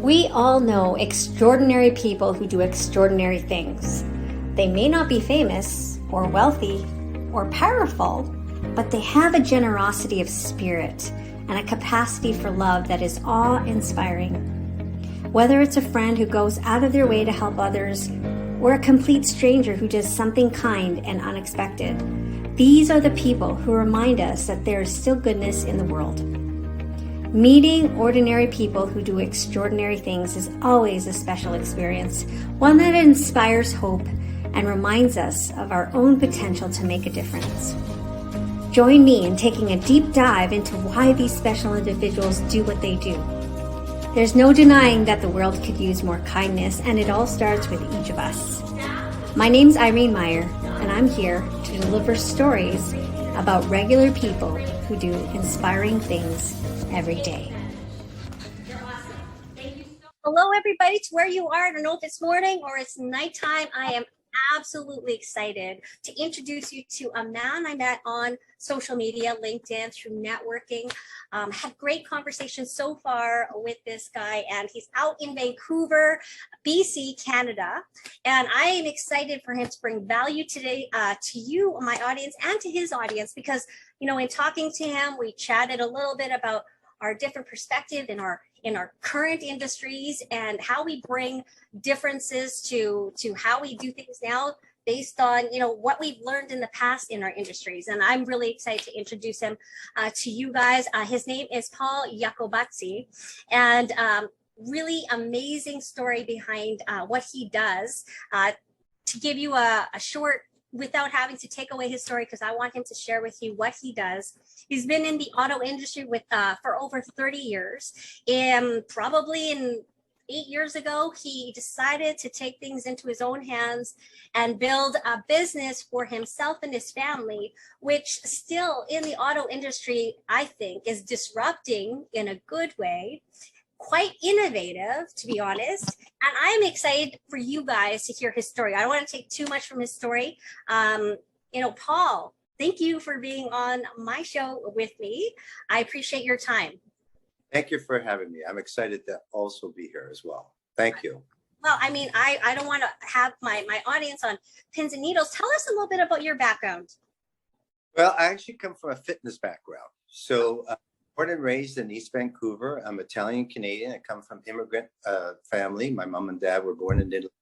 We all know extraordinary people who do extraordinary things. They may not be famous or wealthy or powerful, but they have a generosity of spirit and a capacity for love that is awe-inspiring. Whether it's a friend who goes out of their way to help others or a complete stranger who does something kind and unexpected, these are the people who remind us that there is still goodness in the world. Meeting ordinary people who do extraordinary things is always a special experience, one that inspires hope and reminds us of our own potential to make a difference. Join me in taking a deep dive into why these special individuals do what they do. There's no denying that the world could use more kindness, and it all starts with each of us. My name's Irene Meyer, and I'm here to deliver stories about regular people who do inspiring things every day. Hello, everybody, to where you are. I don't know if it's morning or it's nighttime. I am absolutely excited to introduce you to a man I met on social media, LinkedIn, through networking. Had great conversations so far with this guy, and he's out in Vancouver, BC, Canada. And I am excited for him to bring value today to you, my audience, and to his audience, because, you know, in talking to him, we chatted a little bit about our different perspective in our current industries and how we bring differences to how we do things now based on, you know, what we've learned in the past in our industries. And I'm really excited to introduce him to you guys. His name is Paul Iacobazzi, and really amazing story behind what he does. To give you a short, without having to take away his story, because I want him to share with you what he does. He's been in the auto industry for over 30 years. And probably 8 years ago, he decided to take things into his own hands and build a business for himself and his family, which still in the auto industry, I think, is disrupting in a good way. Quite innovative, to be honest. And I'm excited for you guys to hear his story. I don't want to take too much from his story. Paul, thank you for being on my show with me. I appreciate your time. Thank you for having me. I'm excited to also be here as well. Thank you. Well, I mean, I don't want to have my audience on pins and needles. Tell us a little bit about your background. Well, I actually come from a fitness background. So born and raised in East Vancouver. I'm Italian Canadian. I come from immigrant family. My mom and dad were born in Italy.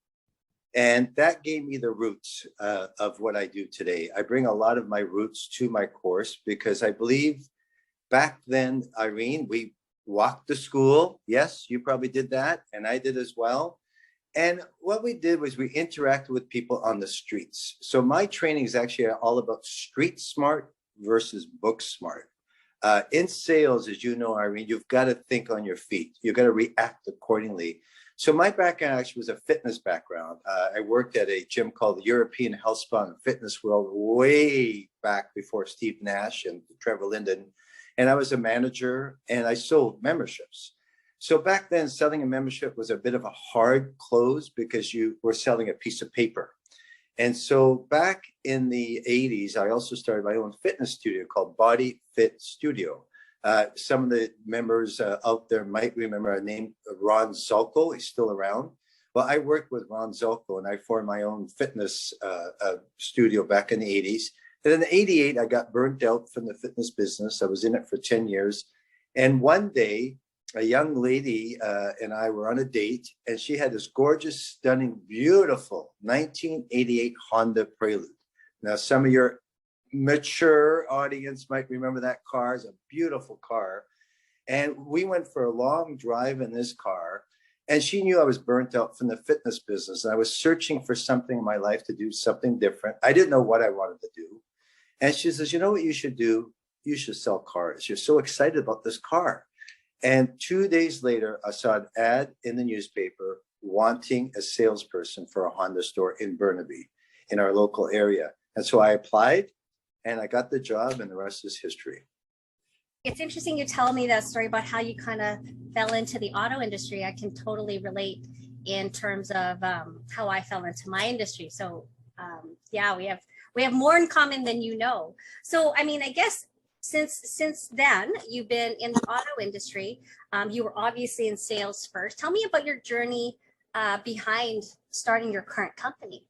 And that gave me the roots of what I do today. I bring a lot of my roots to my course because I believe back then, Irene, we walked to school. Yes, you probably did that. And I did as well. And what we did was we interacted with people on the streets. So my training is actually all about street smart versus book smart. In sales, as you know, Irene, you've got to think on your feet. You've got to react accordingly. So my background actually was a fitness background. I worked at a gym called the European Health Spa and Fitness World way back before Steve Nash and Trevor Linden. And I was a manager and I sold memberships. So back then, selling a membership was a bit of a hard close because you were selling a piece of paper. And so back in the 80s, I also started my own fitness studio called Body Fit Studio. Some of the members out there might remember a name, Ron Zolko. He's still around. Well, I worked with Ron Zolko and I formed my own fitness studio back in the 80s. And in '88, I got burnt out from the fitness business. I was in it for 10 years. And one day, a young lady and I were on a date, and she had this gorgeous, stunning, beautiful 1988 Honda Prelude. Now, some of your mature audience might remember that car. It's a beautiful car. And we went for a long drive in this car, and she knew I was burnt out from the fitness business. I was searching for something in my life to do something different. I didn't know what I wanted to do. And she says, you know what you should do? You should sell cars. You're so excited about this car. And 2 days later, I saw an ad in the newspaper wanting a salesperson for a Honda store in Burnaby, in our local area. And so I applied and I got the job, and the rest is history. It's interesting you tell me that story about how you kind of fell into the auto industry. I can totally relate in terms of how I fell into my industry. So yeah, we have more in common than you know. So, I mean, I guess since then, you've been in the auto industry. You were obviously in sales first. Tell me about your journey behind starting your current company.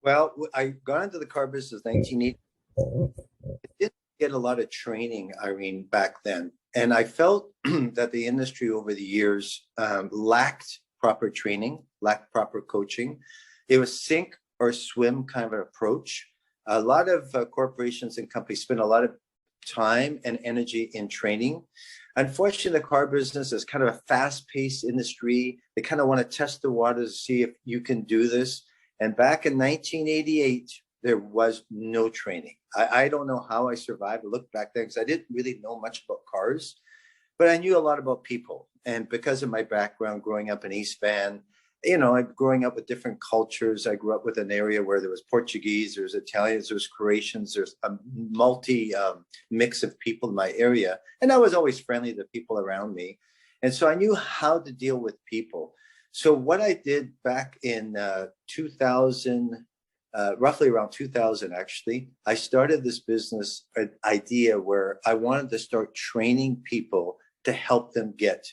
Well, I got into the car business 1980. I didn't get a lot of training, Irene, back then. And I felt that the industry over the years lacked proper training, lacked proper coaching. It was sink or swim kind of an approach. A lot of corporations and companies spend a lot of time and energy in training. Unfortunately, the car business is kind of a fast-paced industry. They kind of want to test the waters to see if you can do this. And back in 1988, there was no training. I don't know how I survived. I look back then because I didn't really know much about cars, but I knew a lot about people. And because of my background growing up in East Van, you know, growing up with different cultures. I grew up with an area where there was Portuguese, there's Italians, there's Croatians, there's a multi mix of people in my area. And I was always friendly to people around me. And so I knew how to deal with people. So what I did back in 2000, roughly around 2000, actually, I started this business idea where I wanted to start training people to help them get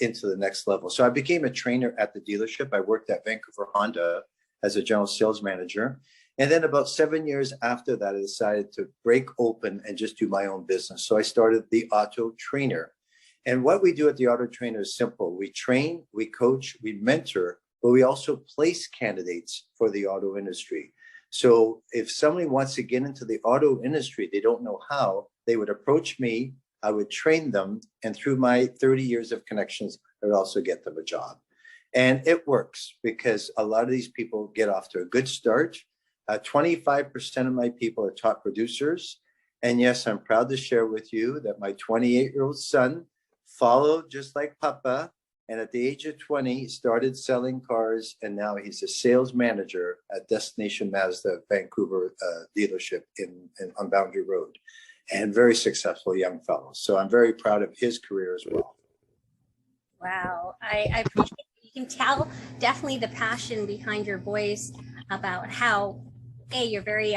into the next level. So I became a trainer at the dealership. I worked at Vancouver Honda as a general sales manager. And then about 7 years after that, I decided to break open and just do my own business. So I started the Auto Trainer. And what we do at the Auto Trainer is simple. We train, we coach, we mentor, but we also place candidates for the auto industry. So if somebody wants to get into the auto industry, they don't know how, they would approach me, I would train them, and through my 30 years of connections, I would also get them a job. And it works because a lot of these people get off to a good start. 25% of my people are top producers. And yes, I'm proud to share with you that my 28-year-old son followed just like Papa, and at the age of 20, started selling cars, and now he's a sales manager at Destination Mazda Vancouver dealership on Boundary Road, and very successful young fellow. So I'm very proud of his career as well. Wow, I appreciate it. You can tell definitely the passion behind your voice about how, hey, you're very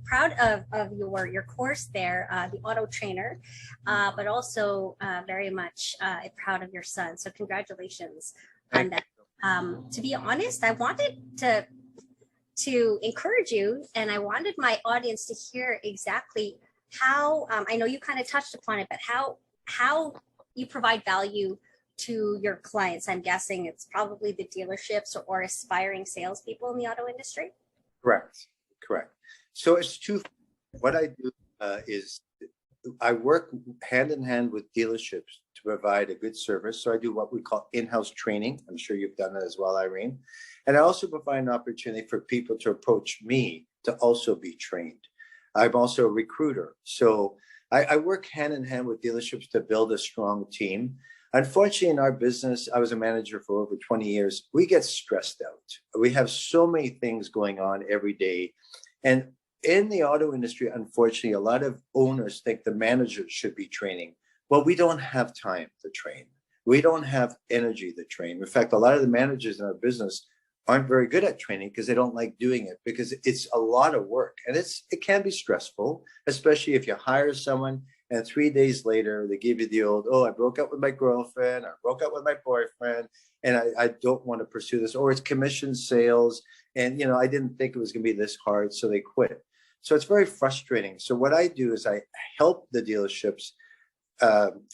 proud of your course there, the Auto Trainer, but also very much proud of your son. So congratulations on that. To be honest, I wanted to encourage you, and I wanted my audience to hear exactly how, I know you kind of touched upon it, but how you provide value to your clients. I'm guessing it's probably the dealerships or aspiring salespeople in the auto industry. Correct. So it's two. What I do is I work hand in hand with dealerships to provide a good service. So I do what we call in-house training. I'm sure you've done that as well, Irene. And I also provide an opportunity for people to approach me to also be trained. I'm also a recruiter. So I work hand in hand with dealerships to build a strong team. Unfortunately, in our business, I was a manager for over 20 years. We get stressed out. We have so many things going on every day. And in the auto industry, unfortunately, a lot of owners think the managers should be training. Well, we don't have time to train. We don't have energy to train. In fact, a lot of the managers in our business aren't very good at training because they don't like doing it, because it's a lot of work, and it can be stressful, especially if you hire someone and 3 days later they give you the old, oh, I broke up with my girlfriend, or I broke up with my boyfriend, and I don't want to pursue this, or it's commission sales, and I didn't think it was going to be this hard, so they quit. So it's very frustrating. So what I do is I help the dealerships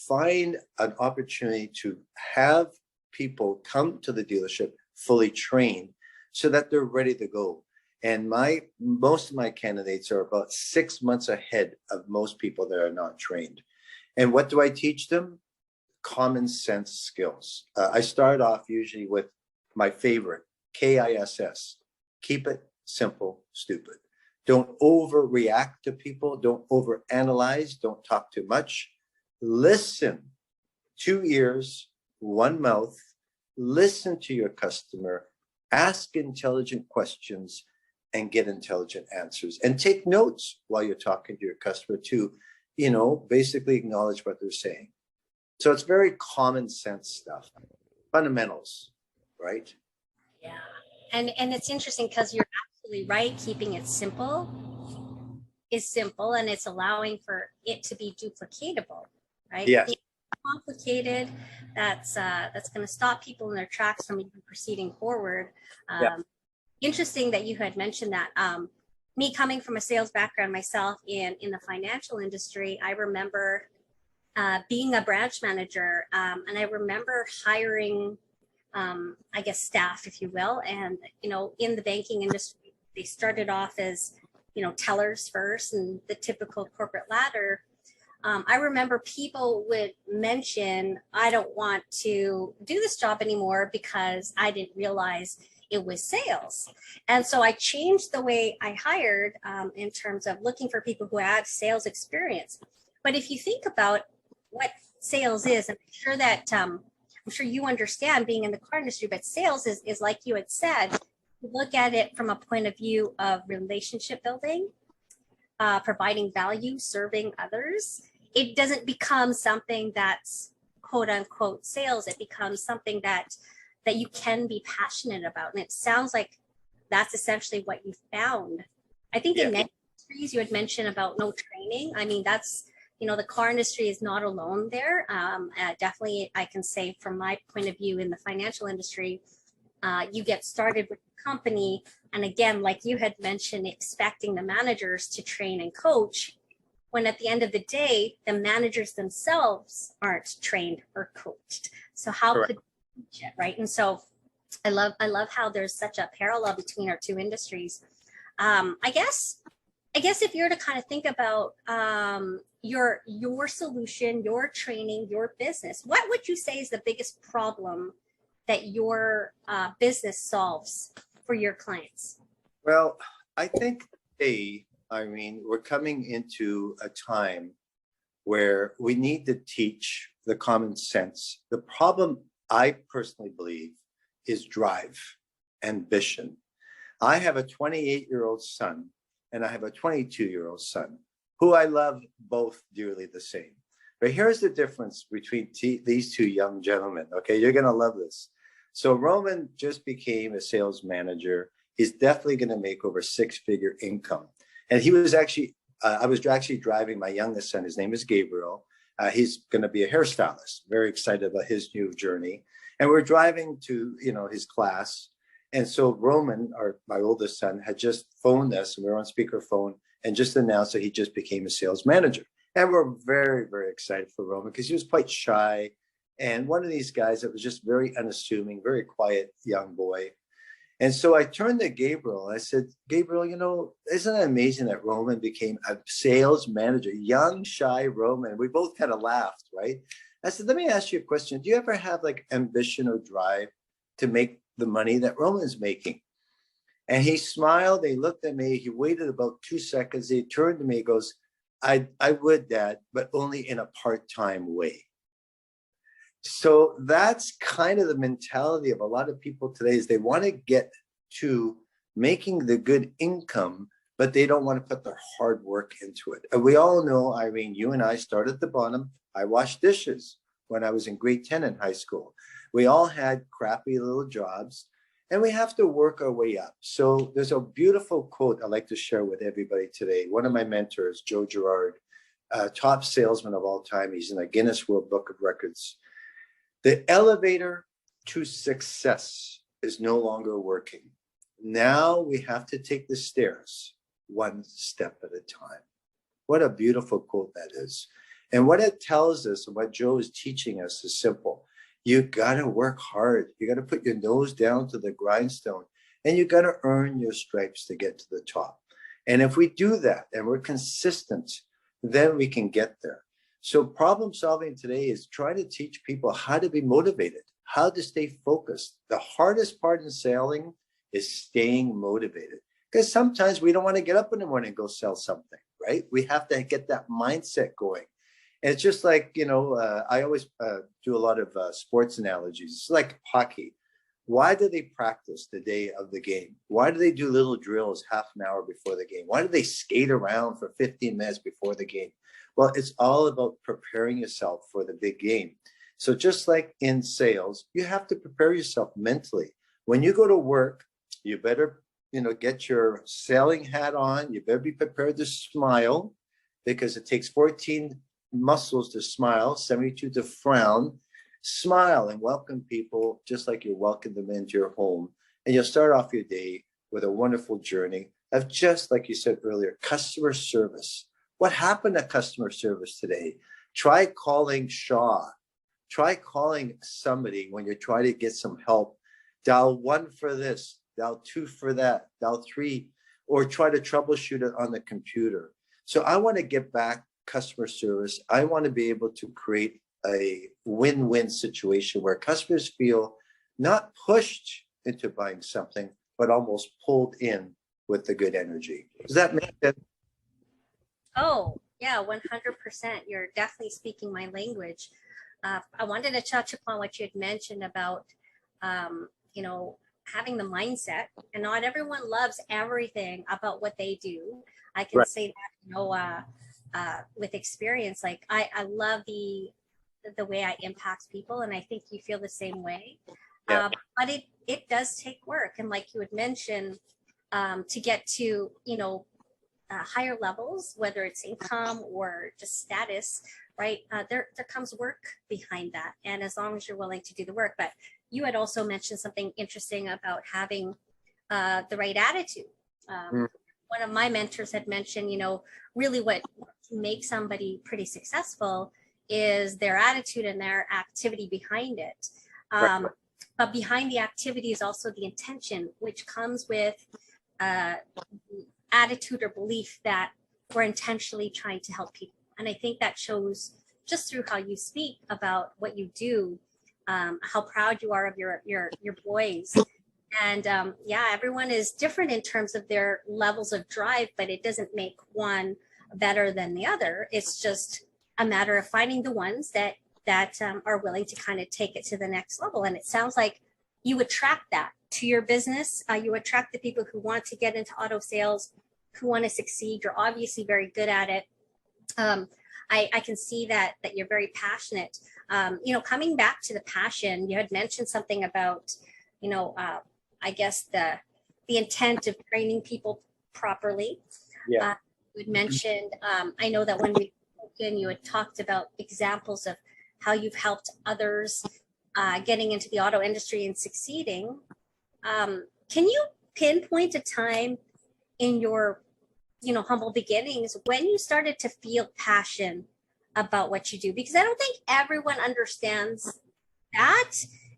find an opportunity to have people come to the dealership fully trained so that they're ready to go. And most of my candidates are about 6 months ahead of most people that are not trained. And what do I teach them? Common sense skills. I start off usually with my favorite, KISS. Keep it simple, stupid. Don't overreact to people. Don't overanalyze. Don't talk too much. Listen. 2 ears, 1 mouth. Listen to your customer. Ask intelligent questions and get intelligent answers. And take notes while you're talking to your customer to, basically acknowledge what they're saying. So it's very common sense stuff. Fundamentals, right? Yeah. And it's interesting because you're absolutely right, keeping it simple is simple, and it's allowing for it to be duplicatable, right? Yes. Complicated, that's going to stop people in their tracks from even proceeding forward. Yeah. Interesting that you had mentioned that. Me coming from a sales background myself in the financial industry, I remember being a branch manager, and I remember hiring, I guess, staff, if you will, and in the banking industry, they started off as tellers first, and the typical corporate ladder. I remember people would mention, I don't want to do this job anymore because I didn't realize it was sales. And so I changed the way I hired, in terms of looking for people who had sales experience. But if you think about what sales is, I'm sure that I'm sure you understand being in the car industry, but sales is like you had said, look at it from a point of view of relationship building, providing value, serving others. It doesn't become something that's quote unquote sales. It becomes something that you can be passionate about. And it sounds like that's essentially what you found. I think in many industries you had mentioned about no training. I mean, that's, the car industry is not alone there. Definitely, I can say from my point of view in the financial industry, you get started with the company. And again, like you had mentioned, expecting the managers to train and coach, when at the end of the day, the managers themselves aren't trained or coached. So how Correct. Could they teach it, right? And so I love how there's such a parallel between our two industries. I guess if you're to kind of think about your solution, your training, your business, what would you say is the biggest problem that your business solves for your clients? Well, I think we're coming into a time where we need to teach the common sense. The problem, I personally believe, is drive, ambition. I have a 28-year-old son and I have a 22-year-old son who I love both dearly the same. But here's the difference between these two young gentlemen. Okay, you're going to love this. So Roman just became a sales manager. He's definitely going to make over six-figure income. And he was actually, I was actually driving my youngest son. His name is Gabriel. He's going to be a hairstylist. Very excited about his new journey. And we're driving to, his class. And so Roman, my oldest son, had just phoned us, and we were on speakerphone, and just announced that he just became a sales manager. And we're very, very excited for Roman because he was quite shy. And one of these guys that was just very unassuming, very quiet young boy. And so I turned to Gabriel and I said, Gabriel, isn't it amazing that Roman became a sales manager, young, shy Roman? We both kind of laughed, right? I said, let me ask you a question. Do you ever have like ambition or drive to make the money that Roman's making? And he smiled. He looked at me. He waited about 2 seconds. He turned to me. He goes, I would, Dad, but only in a part-time way. So that's kind of the mentality of a lot of people today, is they want to get to making the good income, but they don't want to put their hard work into it. And we all know, Irene, you and I started at the bottom. I washed dishes when I was in grade 10 in high school. We all had crappy little jobs, and we have to work our way up. So there's a beautiful quote I'd like to share with everybody today. One of my mentors, Joe Girard, top salesman of all time. He's in the Guinness World Book of Records. The elevator to success is no longer working. Now we have to take the stairs one step at a time. What a beautiful quote that is. And what it tells us, and what Joe is teaching us, is simple. You got to work hard. You got to put your nose down to the grindstone, and you got to earn your stripes to get to the top. And if we do that and we're consistent, then we can get there. So problem solving today is trying to teach people how to be motivated, how to stay focused. The hardest part in selling is staying motivated, because sometimes we don't want to get up in the morning and go sell something, right? We have to get that mindset going. And it's just like, I always do a lot of sports analogies. It's like hockey. Why do they practice the day of the game? Why do they do little drills half an hour before the game? Why do they skate around for 15 minutes before the game? Well, it's all about preparing yourself for the big game. So just like in sales, you have to prepare yourself mentally. When you go to work, you better get your sailing hat on. You better be prepared to smile, because it takes 14 muscles to smile, 72 to frown. Smile and welcome people just like you welcome them into your home. And you'll start off your day with a wonderful journey of, just like you said earlier, customer service. What happened to customer service today? Try calling Shaw. Try calling somebody when you're trying to get some help. Dial 1 for this, dial 2 for that, dial 3, or try to troubleshoot it on the computer. So I want to get back customer service. I want to be able to create a win-win situation where customers feel not pushed into buying something, but almost pulled in with the good energy. Does that make sense? Oh, yeah, 100%. You're definitely speaking my language. I wanted to touch upon what you had mentioned about, having the mindset, and not everyone loves everything about what they do. I can Right. say that, with experience. Like I love the way I impact people, and I think you feel the same way. Yeah. But it does take work, and like you had mentioned, to get to higher levels, whether it's income or just status, right? There comes work behind that, and as long as you're willing to do the work. But you had also mentioned something interesting about having the right attitude. One of my mentors had mentioned, really what makes somebody pretty successful is their attitude and their activity behind it. Right. But behind the activity is also the intention, which comes with attitude or belief that we're intentionally trying to help people. And I think that shows just through how you speak about what you do, how proud you are of your boys. And everyone is different in terms of their levels of drive, but it doesn't make one better than the other. It's just a matter of finding the ones that are willing to kind of take it to the next level. And it sounds like you attract that to your business. You attract the people who want to get into auto sales, who want to succeed. You're obviously very good at it. I can see that you're very passionate. Coming back to the passion, you had mentioned something about, I guess the intent of training people properly. Yeah. You had mentioned, I know that when we spoken, you had talked about examples of how you've helped others getting into the auto industry and succeeding. Can you pinpoint a time in your humble beginnings when you started to feel passion about what you do? Because I don't think everyone understands that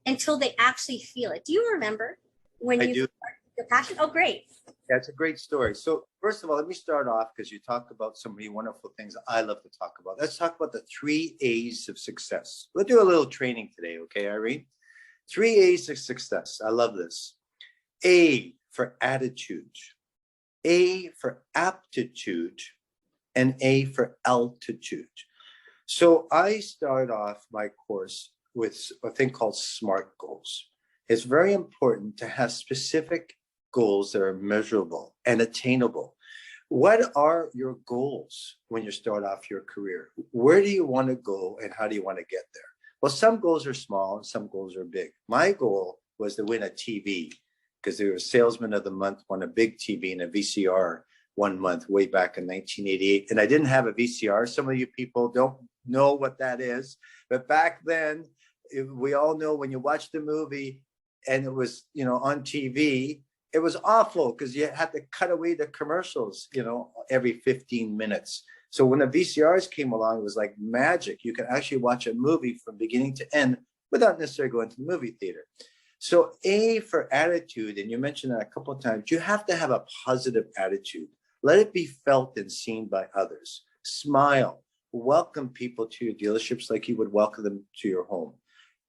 until they actually feel it. Do you remember when you started your passion? Oh, great. That's a great story. So first of all, let me start off, because you talked about so many wonderful things I love to talk about. Let's talk about the 3 A's of success. We'll do a little training today, okay, Irene? 3 A's of success. I love this. A for attitude, A for aptitude, and A for altitude. So I start off my course with a thing called SMART goals. It's very important to have specific goals that are measurable and attainable. What are your goals when you start off your career? Where do you want to go, and how do you want to get there? Well, some goals are small and some goals are big. My goal was to win a TV, because there was Salesman of the Month, won a big TV and a VCR 1 month way back in 1988. And I didn't have a VCR. Some of you people don't know what that is. But back then, we all know when you watched the movie and it was, on TV, it was awful because you had to cut away the commercials, every 15 minutes. So when the VCRs came along, it was like magic. You could actually watch a movie from beginning to end without necessarily going to the movie theater. So A for attitude, and you mentioned that a couple of times, you have to have a positive attitude. Let it be felt and seen by others. Smile. Welcome people to your dealerships like you would welcome them to your home.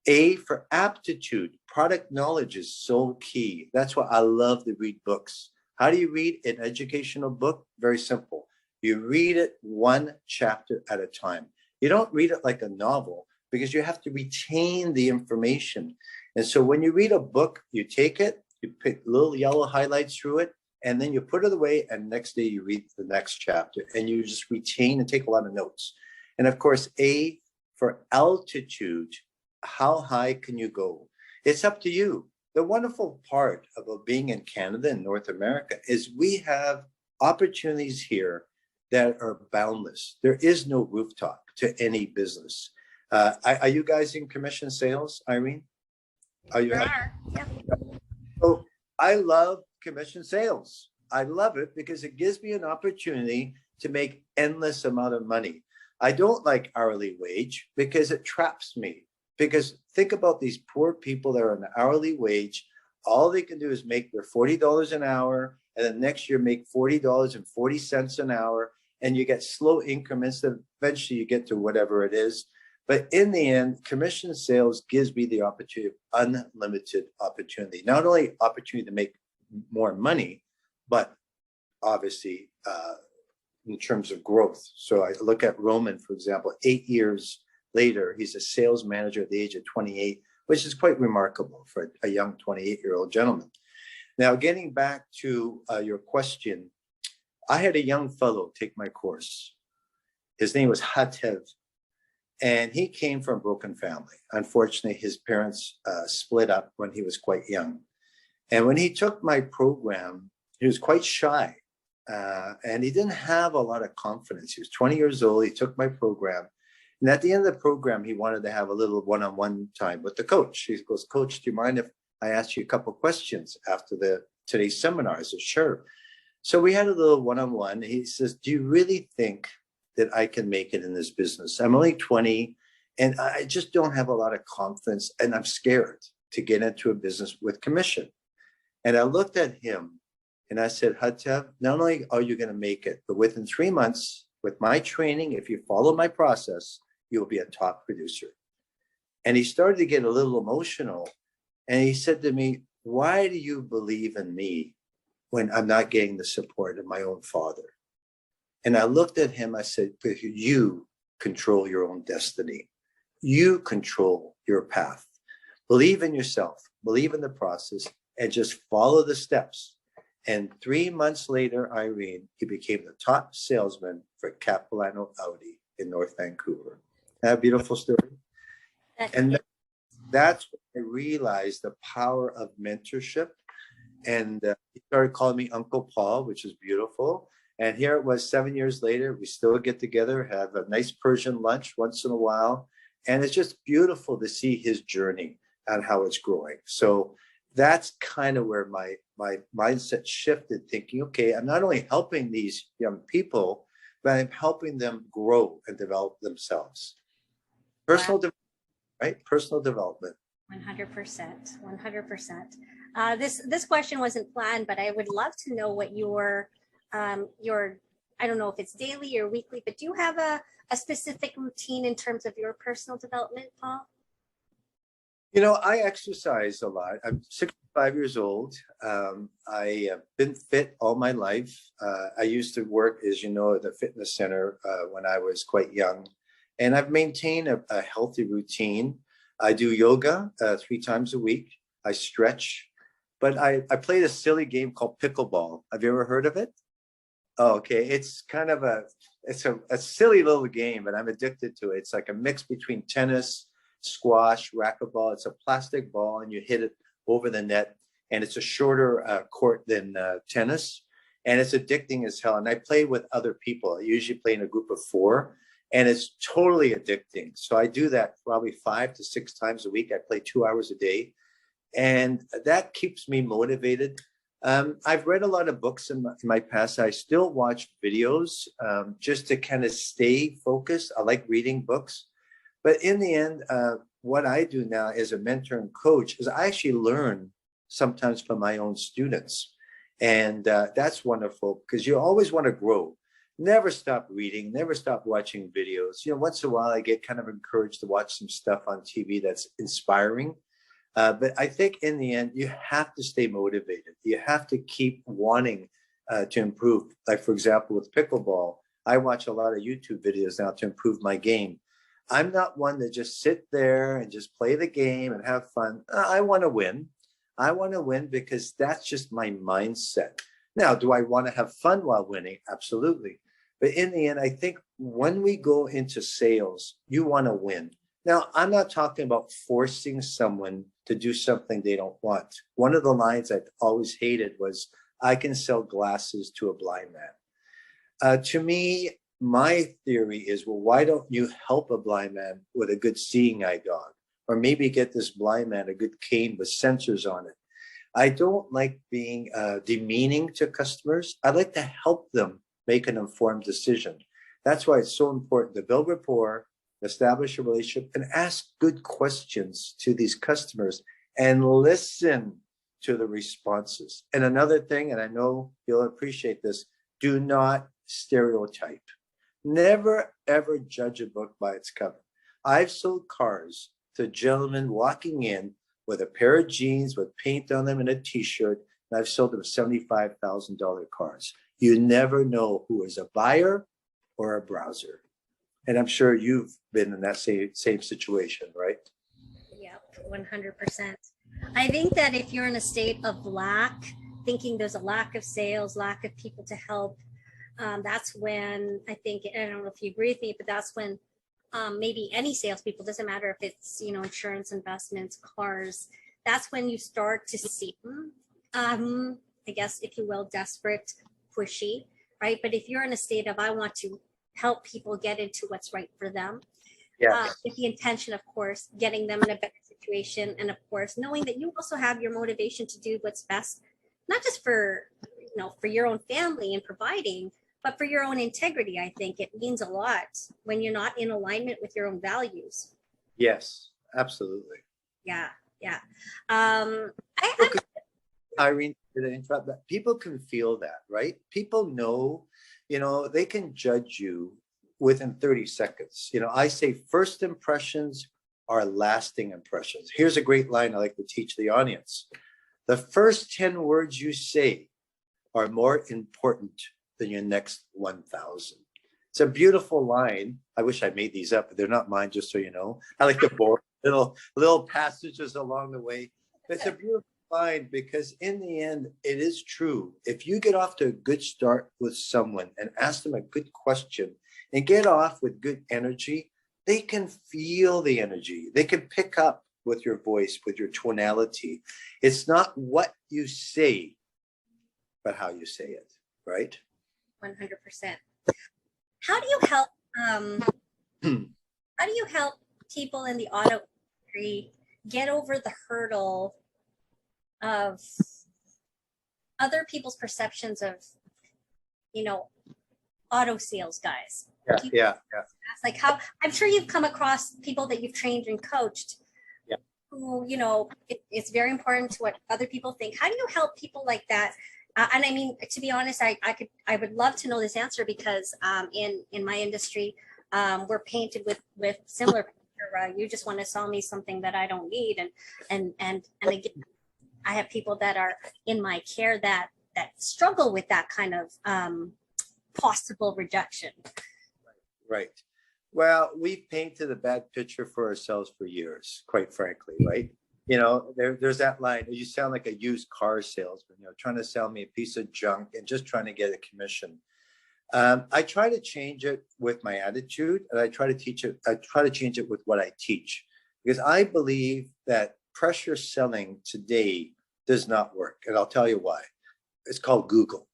A for aptitude. Product knowledge is so key. That's why I love to read books. How do you read an educational book? Very simple. You read it 1 chapter at a time. You don't read it like a novel, because you have to retain the information. And so when you read a book, you take it, you pick little yellow highlights through it, and then you put it away, and next day you read the next chapter, and you just retain and take a lot of notes. And of course, A for altitude. How high can you go? It's up to you. the wonderful part about being in Canada and North America is we have opportunities here that are boundless. There is no rooftop to any business. Are you guys in commission sales, Irene? Are you? There are. Yeah. So I love commission sales. I love it because it gives me an opportunity to make endless amount of money. I don't like hourly wage because it traps me. Because think about these poor people that are on an hourly wage. All they can do is make their $40 an hour, and then next year make $40.40 an hour, and you get slow increments. That eventually you get to whatever it is. But in the end, commission sales gives me the opportunity of unlimited opportunity. Not only opportunity to make more money, but obviously in terms of growth. So I look at Roman, for example, 8 years later, he's a sales manager at the age of 28, which is quite remarkable for a young 28-year-old gentleman. Now, getting back to your question, I had a young fellow take my course. His name was Hatev, and he came from a broken family. Unfortunately, his parents split up when he was quite young. And when he took my program, he was quite shy, and he didn't have a lot of confidence. He was 20 years old. He took my program. And at the end of the program, he wanted to have a little one-on-one time with the coach. He goes, "Coach, do you mind if I ask you a couple of questions after today's seminar?" I said, "Sure." So we had a little one-on-one. He says, "Do you really think that I can make it in this business? I'm only 20 and I just don't have a lot of confidence, and I'm scared to get into a business with commission." And I looked at him and I said, "Hatev, not only are you going to make it, but within 3 months with my training, if you follow my process, you'll be a top producer." And he started to get a little emotional. And he said to me, "Why do you believe in me when I'm not getting the support of my own father?" And I looked at him, I said, "Because you control your own destiny. You control your path. Believe in yourself, believe in the process, and just follow the steps." And 3 months later, Irene, he became the top salesman for Capilano Audi in North Vancouver. That a beautiful story. And that's when I realized the power of mentorship. And he started calling me Uncle Paul, which is beautiful. And here it was 7 years later, we still get together, have a nice Persian lunch once in a while. And it's just beautiful to see his journey and how it's growing. So that's kind of where my mindset shifted, thinking, okay, I'm not only helping these young people, but I'm helping them grow and develop themselves. Personal development, right? Personal development. 100%. 100%. This question wasn't planned, but I would love to know what your I don't know if it's daily or weekly, but do you have a specific routine in terms of your personal development, Paul? You know, I exercise a lot. I'm 65 years old. I have been fit all my life. I used to work, as you know, at the fitness center when I was quite young. And I've maintained a healthy routine. I do yoga 3 times a week. I stretch. But I played a silly game called pickleball. Have you ever heard of it? Oh, okay. It's kind of a silly little game, but I'm addicted to it. It's like a mix between tennis, squash, racquetball. It's a plastic ball and you hit it over the net, and it's a shorter court than tennis, and it's addicting as hell. And I play with other people. I usually play in a group of 4, and it's totally addicting. So I do that probably 5 to 6 times a week. I play 2 hours a day, and that keeps me motivated. I've read a lot of books in my past. I still watch videos just to kind of stay focused. I like reading books. But in the end, what I do now as a mentor and coach is I actually learn sometimes from my own students. And that's wonderful because you always want to grow. Never stop reading, never stop watching videos. You know, once in a while I get kind of encouraged to watch some stuff on TV that's inspiring. But I think in the end, you have to stay motivated. You have to keep wanting to improve. Like, for example, with pickleball, I watch a lot of YouTube videos now to improve my game. I'm not one to just sit there and just play the game and have fun. I want to win. I want to win because that's just my mindset. Now, do I want to have fun while winning? Absolutely. But in the end, I think when we go into sales, you want to win. Now, I'm not talking about forcing someone to do something they don't want. One of the lines I've always hated was, I can sell glasses to a blind man. To me, my theory is, well, why don't you help a blind man with a good seeing eye dog? Or maybe get this blind man a good cane with sensors on it. I don't like being demeaning to customers. I like to help them make an informed decision. That's why it's so important to build rapport, establish a relationship, and ask good questions to these customers and listen to the responses. And another thing, and I know you'll appreciate this, do not stereotype. Never, ever judge a book by its cover. I've sold cars to gentlemen walking in with a pair of jeans with paint on them and a t-shirt, and I've sold them $75,000 cars. You never know who is a buyer or a browser. And I'm sure you've been in that same situation, right? Yep, 100%. I think that if you're in a state of lack, thinking there's a lack of sales, lack of people to help, that's when I think, I don't know if you agree with me, but that's when maybe any salespeople, doesn't matter if it's, insurance, investments, cars, that's when you start to see, I guess, if you will, desperate, pushy, right? But if you're in a state of, I want to help people get into what's right for them, with the intention, of course, getting them in a better situation, and of course, knowing that you also have your motivation to do what's best, not just for, for your own family and providing, but for your own integrity. I think it means a lot when you're not in alignment with your own values. Yes, absolutely. Yeah. Irene, did I interrupt that? People can feel that, right? People know, they can judge you within 30 seconds. I say first impressions are lasting impressions. Here's a great line I like to teach the audience. The first 10 words you say are more important than your next 1,000. It's a beautiful line. I wish I made these up, but they're not mine, just so you know. I like to borrow little passages along the way. It's a beautiful line because in the end, it is true. If you get off to a good start with someone and ask them a good question and get off with good energy, they can feel the energy. They can pick up with your voice, with your tonality. It's not what you say, but how you say it, right? 100%. How do you help? How do you help people in the auto industry get over the hurdle of other people's perceptions of, auto sales guys? Yeah. Like how I'm sure you've come across people that you've trained and coached, who, it's very important to what other people think. How do you help people like that? And I mean, to be honest, I would love to know this answer because in my industry, we're painted with similar picture. You just want to sell me something that I don't need, and again, I have people that are in my care that struggle with that kind of possible rejection. Right. Well, we've painted a bad picture for ourselves for years, quite frankly, right? There's that line, you sound like a used car salesman, trying to sell me a piece of junk and just trying to get a commission. I try to change it with my attitude, and I try to change it with what I teach, because I believe that pressure selling today does not work. And I'll tell you why. It's called Google.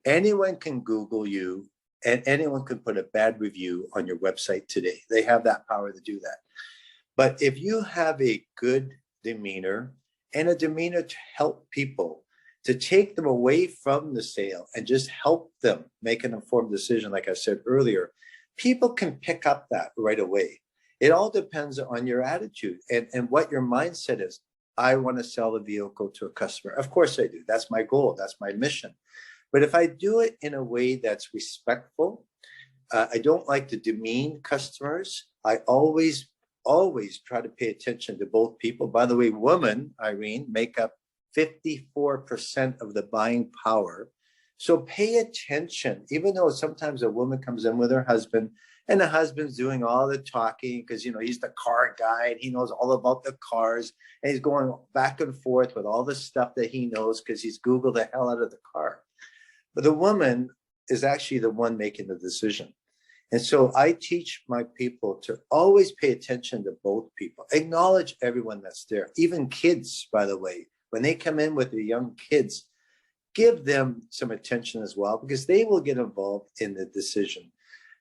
Anyone can Google you, and anyone can put a bad review on your website today. They have that power to do that. But if you have a good demeanor and a demeanor to help people, to take them away from the sale and just help them make an informed decision, like I said earlier, people can pick up that right away. It all depends on your attitude and what your mindset is. I want to sell a vehicle to a customer. Of course I do. That's my goal. That's my mission. But if I do it in a way that's respectful, I don't like to demean customers. I always try to pay attention to both people. By the way, women, Irene, make up 54% of the buying power. So pay attention, even though sometimes a woman comes in with her husband and the husband's doing all the talking because, he's the car guy and he knows all about the cars, and he's going back and forth with all the stuff that he knows because he's Googled the hell out of the car. But the woman is actually the one making the decision. And so I teach my people to always pay attention to both people, acknowledge everyone that's there, even kids, by the way. When they come in with their young kids, give them some attention as well, because they will get involved in the decision.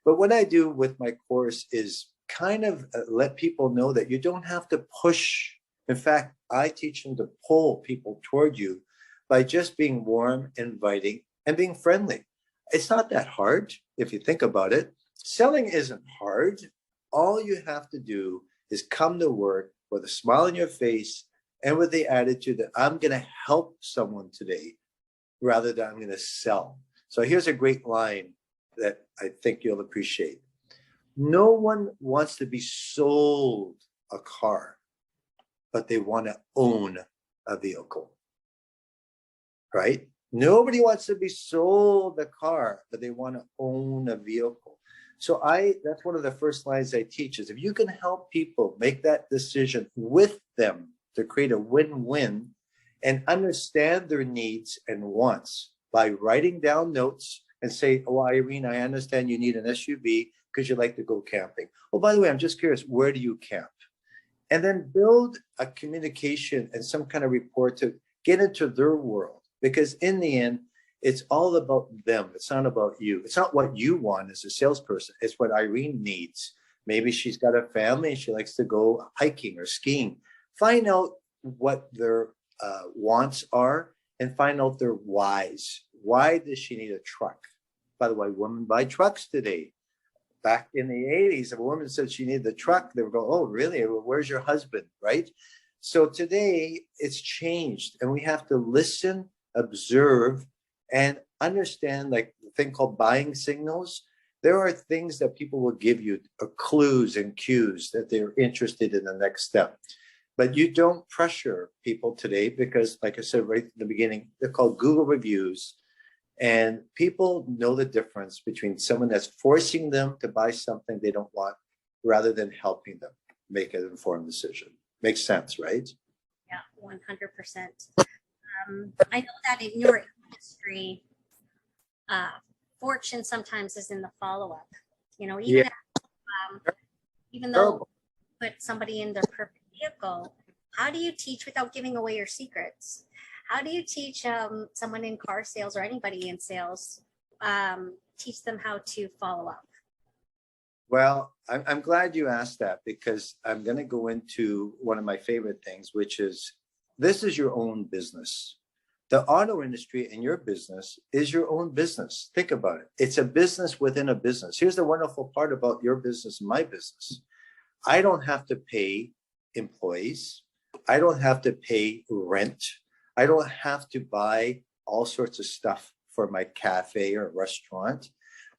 But what I do with my course is kind of let people know that you don't have to push. In fact, I teach them to pull people toward you by just being warm, inviting, and being friendly. It's not that hard if you think about it. Selling isn't hard. All you have to do is come to work with a smile on your face and with the attitude that I'm going to help someone today rather than I'm going to sell. So here's a great line that I think you'll appreciate. No one wants to be sold a car, but they want to own a vehicle, right? Nobody wants to be sold a car, but they want to own a vehicle. So that's one of the first lines I teach is if you can help people make that decision with them to create a win-win and understand their needs and wants by writing down notes and say, oh, Irene, I understand you need an SUV because you like to go camping. Oh, by the way, I'm just curious, where do you camp? And then build a communication and some kind of rapport to get into their world. Because in the end, it's all about them. It's not about you. It's not what you want as a salesperson. It's what Irene needs. Maybe she's got a family and she likes to go hiking or skiing. Find out what their wants are and find out their whys. Why does she need a truck? By the way, women buy trucks today. Back in the 80s, if a woman said she needed a truck, they would go, oh, really? Where's your husband, right? So today it's changed and we have to listen, observe, and understand, like the thing called buying signals. There are things that people will give you, clues and cues that they're interested in the next step. But you don't pressure people today because, like I said right at the beginning, they're called Google reviews. And people know the difference between someone that's forcing them to buy something they don't want rather than helping them make an informed decision. Makes sense, right? Yeah, 100%. I know that in your industry, fortune sometimes is in the follow-up. You know, even even though you put somebody in their perfect vehicle, how do you teach without giving away your secrets? How do you teach someone in car sales or anybody in sales, teach them how to follow up? Well, I'm glad you asked that because I'm going to go into one of my favorite things, which is this is your own business. The auto industry and your business is your own business. Think about it. It's a business within a business. Here's the wonderful part about your business and my business. I don't have to pay employees. I don't have to pay rent. I don't have to buy all sorts of stuff for my cafe or restaurant.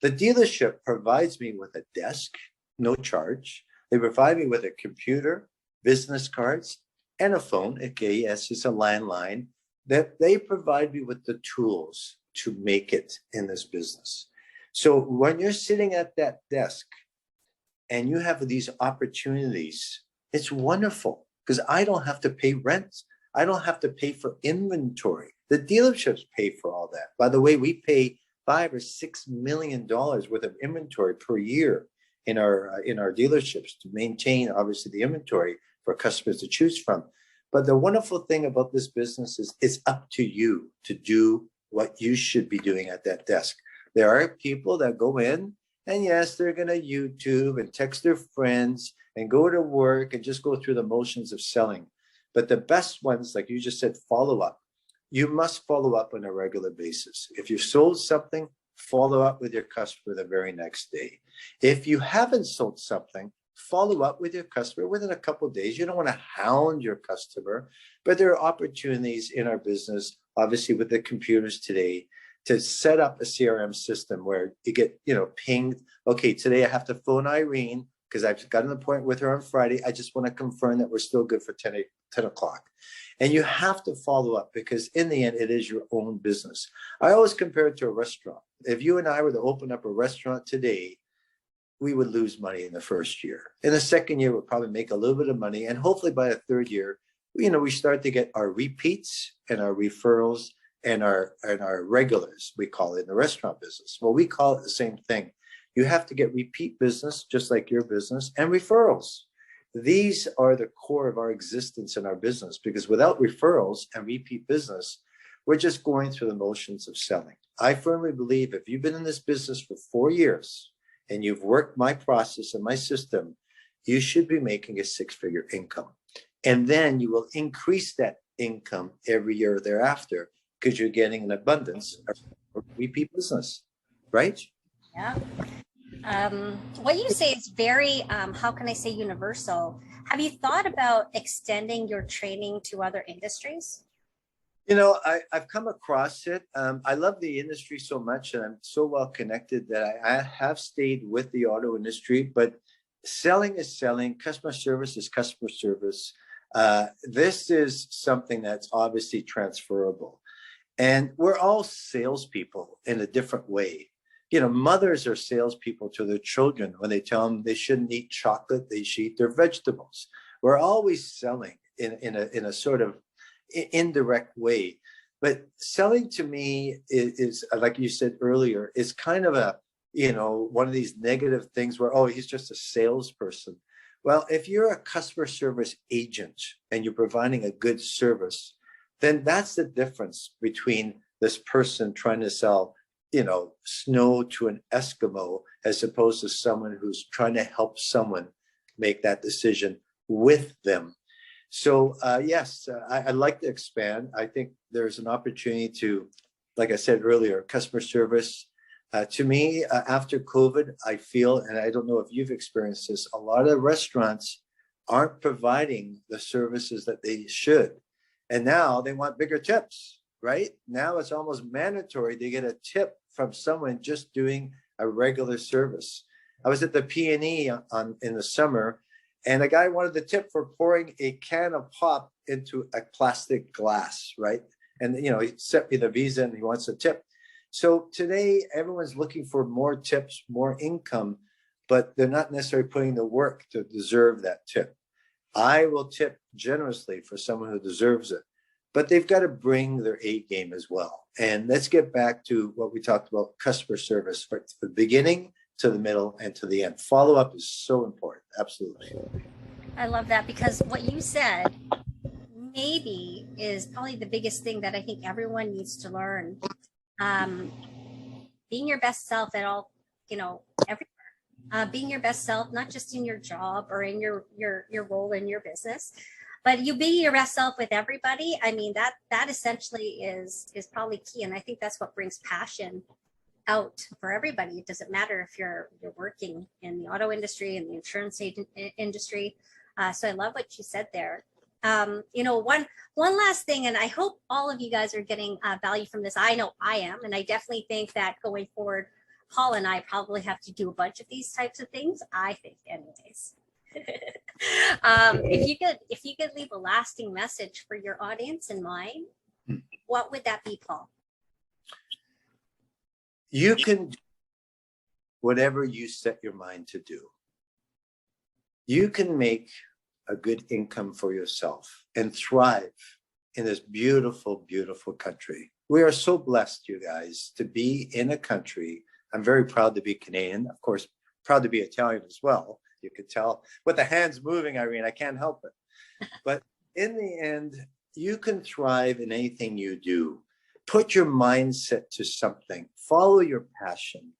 The dealership provides me with a desk, no charge. They provide me with a computer, business cards, and a phone. Okay, yes, it's a landline. That they provide me with the tools to make it in this business. So when you're sitting at that desk and you have these opportunities, it's wonderful because I don't have to pay rent. I don't have to pay for inventory. The dealerships pay for all that. By the way, we pay $5 or $6 million worth of inventory per year in our dealerships to maintain, obviously, the inventory for customers to choose from. But the wonderful thing about this business is it's up to you to do what you should be doing at that desk. There are people that go in and yes, they're going to YouTube and text their friends and go to work and just go through the motions of selling. But the best ones, like you just said, follow up. You must follow up on a regular basis. If you sold something, follow up with your customer the very next day. If you haven't sold something, follow up with your customer within a couple of days. You don't want to hound your customer, but there are opportunities in our business, obviously with the computers today, to set up a CRM system where you get, pinged. Okay, today I have to phone Irene because I've got an appointment with her on Friday. I just want to confirm that we're still good for 10 o'clock. And you have to follow up because in the end, it is your own business. I always compare it to a restaurant. If you and I were to open up a restaurant today, we would lose money in the first year. In the second year, we'll probably make a little bit of money. And hopefully by the third year, we start to get our repeats and our referrals and our regulars, we call it in the restaurant business. Well, we call it the same thing. You have to get repeat business, just like your business, and referrals. These are the core of our existence in our business, because without referrals and repeat business, we're just going through the motions of selling. I firmly believe if you've been in this business for 4 years and you've worked my process and my system, you should be making a 6-figure income. And then you will increase that income every year thereafter because you're getting an abundance of repeat business, right? Yeah. What you say is very, how can I say, universal. Have you thought about extending your training to other industries? You know, I've come across it. I love the industry so much, and I'm so well connected that I have stayed with the auto industry, but selling is selling. Customer service is customer service. This is something that's obviously transferable. And we're all salespeople in a different way. You know, mothers are salespeople to their children when they tell them they shouldn't eat chocolate, they should eat their vegetables. We're always selling in a sort of indirect way. But selling to me is, like you said earlier, is kind of a, you know, one of these negative things where, oh, he's just a salesperson. Well, if you're a customer service agent and you're providing a good service, then that's the difference between this person trying to sell, you know, snow to an Eskimo, as opposed to someone who's trying to help someone make that decision with them. So yes, I'd like to expand. I think there's an opportunity to, like I said earlier, customer service. To me, after COVID, I feel, and I don't know if you've experienced this, a lot of restaurants aren't providing the services that they should. And now they want bigger tips, right? Now it's almost mandatory to get a tip from someone just doing a regular service. I was at the P&E in the summer, and a guy wanted the tip for pouring a can of pop into a plastic glass, right? And, you know, he sent me the visa and he wants a tip. So today, everyone's looking for more tips, more income, but they're not necessarily putting the work to deserve that tip. I will tip generously for someone who deserves it, but they've got to bring their A game as well. And let's get back to what we talked about, customer service, from the beginning to the middle and to the end. Follow-up is so important. Absolutely. I love that, because what you said maybe is probably the biggest thing that I think everyone needs to learn. Being your best self at all, you know, everywhere. Being your best self, not just in your job or in your role in your business, but you be your best self with everybody. I mean, that essentially is probably key. And I think that's what brings passion out for everybody. It doesn't matter if you're working in the auto industry, in the insurance industry. So I love what you said there. You know, one last thing, and I hope all of you guys are getting value from this. I know I am, and I definitely think that going forward, Paul and I probably have to do a bunch of these types of things. I think, anyways. If you could leave a lasting message for your audience and mine, what would that be, Paul? You can do whatever you set your mind to do. You can make a good income for yourself and thrive in this beautiful, beautiful country. We are so blessed, you guys, to be in a country. I'm very proud to be Canadian, of course, proud to be Italian as well. You could tell with the hands moving, Irene, I can't help it. But in the end, you can thrive in anything you do. Put your mindset to something, follow your passion,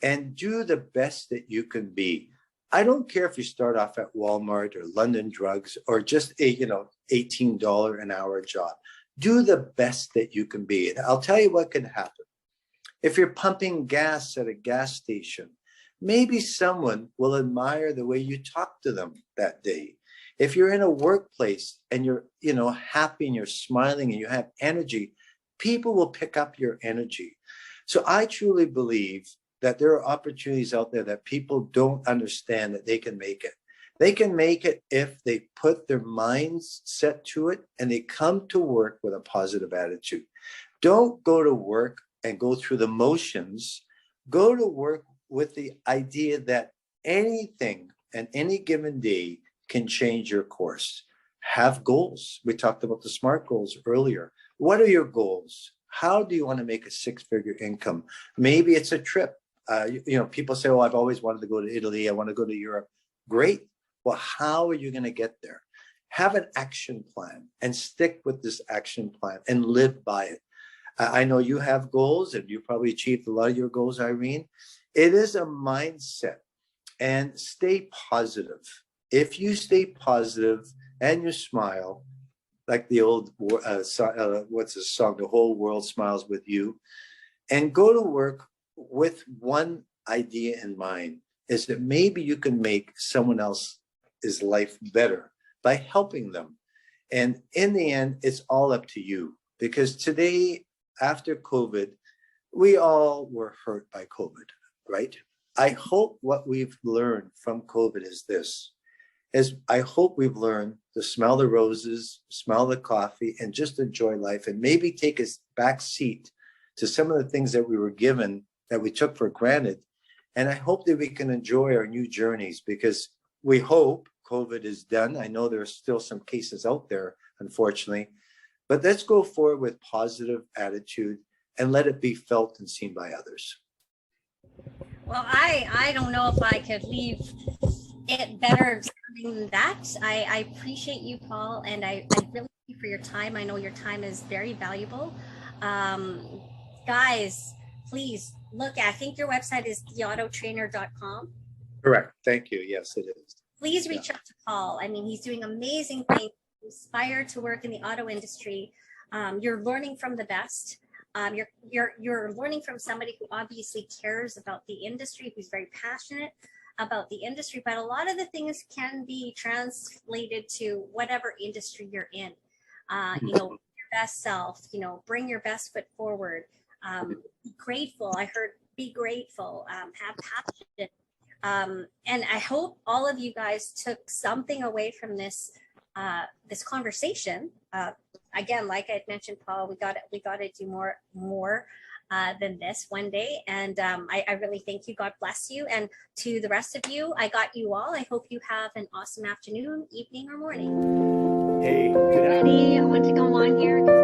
and do the best that you can be. I don't care if you start off at Walmart or London Drugs or just a, you know, $18 an hour job. Do the best that you can be. And I'll tell you what can happen. If you're pumping gas at a gas station, maybe someone will admire the way you talk to them that day. If you're in a workplace and you're, you know, happy and you're smiling and you have energy, people will pick up your energy. So I truly believe that there are opportunities out there that people don't understand that they can make it. They can make it if they put their minds set to it and they come to work with a positive attitude. Don't go to work and go through the motions. Go to work with the idea that anything and any given day can change your course. Have goals. We talked about the SMART goals earlier. What are your goals? How do you want to make a 6-figure income? Maybe it's a trip. People say, oh, I've always wanted to go to Italy. I want to go to Europe. Great. Well, how are you going to get there? Have an action plan and stick with this action plan and live by it. I know you have goals and you probably achieved a lot of your goals, Irene. It is a mindset, and stay positive. If you stay positive and you smile, like the old, what's the song? The whole world smiles with you. And go to work with one idea in mind, is that maybe you can make someone else's life better by helping them. And in the end, it's all up to you. Because today, after COVID, we all were hurt by COVID, right? I hope what we've learned from COVID is this, is I hope we've learned to smell the roses, smell the coffee, and just enjoy life, and maybe take a back seat to some of the things that we were given that we took for granted. And I hope that we can enjoy our new journeys, because we hope COVID is done. I know there's still some cases out there, unfortunately, but let's go forward with positive attitude and let it be felt and seen by others. Well, I don't know if I could leave it better than that. I appreciate you, Paul, and I really thank you for your time. I know your time is very valuable. Guys, please look, I think your website is theautotrainer.com. Correct. Thank you. Yes, it is. Please reach out to Paul. I mean, he's doing amazing things, inspired to work in the auto industry. You're learning from the best. You're learning from somebody who obviously cares about the industry, who's very passionate about the industry, but a lot of the things can be translated to whatever industry you're in. Your best self, bring your best foot forward. Be grateful. I heard be grateful, have passion. And I hope all of you guys took something away from this conversation. Again, like I had mentioned, Paul, we got to do more than this one day. And I really thank you. God bless you. And to the rest of you, I got you all. I hope you have an awesome afternoon, evening, or morning. Hey, good afternoon. I want to go on here.